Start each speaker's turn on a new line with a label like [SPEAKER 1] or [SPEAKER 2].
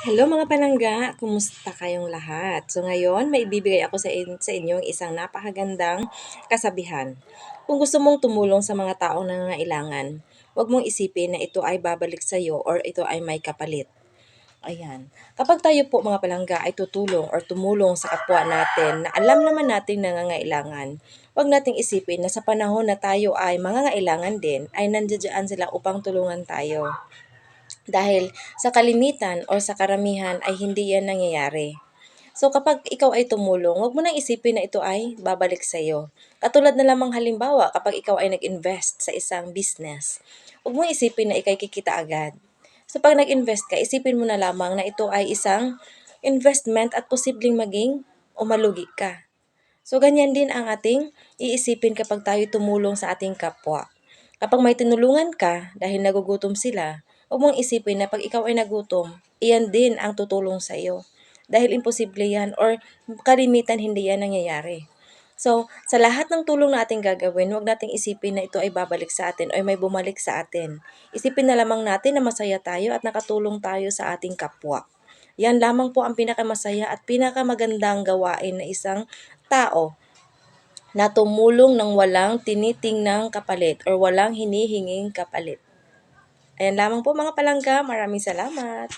[SPEAKER 1] Hello mga palangga, kumusta kayong lahat? So ngayon, may ibibigay ako sa inyo isang napakagandang kasabihan. Kung gusto mong tumulong sa mga taong nangangailangan, huwag mong isipin na ito ay babalik sa iyo or ito ay may kapalit. Ayan. Kapag tayo po mga palangga ay tutulong or tumulong sa kapwa natin na alam naman nating nangangailangan, huwag nating isipin na sa panahon na tayo ay mangangailangan din, ay nandiyan sila upang tulungan tayo. Dahil sa kalimitan o sa karamihan ay hindi yan nangyayari. So kapag ikaw ay tumulong, huwag mo nang isipin na ito ay babalik sa iyo. Katulad na lamang halimbawa kapag ikaw ay nag-invest sa isang business, huwag mo isipin na ikay kikita agad. So pag nag-invest ka, isipin mo na lamang na ito ay isang investment at posibleng maging umalugi ka. So ganyan din ang ating iisipin kapag tayo tumulong sa ating kapwa. Kapag may tinulungan ka dahil nagugutom sila, huwag mong isipin na pag ikaw ay nagutom, iyan din ang tutulong sa iyo. Dahil imposible yan or kalimitan hindi yan nangyayari. So, sa lahat ng tulong na ating gagawin, huwag nating isipin na ito ay babalik sa atin o may bumalik sa atin. Isipin na lamang natin na masaya tayo at nakatulong tayo sa ating kapwa. Yan lamang po ang pinakamasaya at pinakamagandang gawain na isang tao na tumulong ng walang tinitingnang kapalit or walang hinihinging kapalit. Ayan lamang po mga palangga, maraming salamat.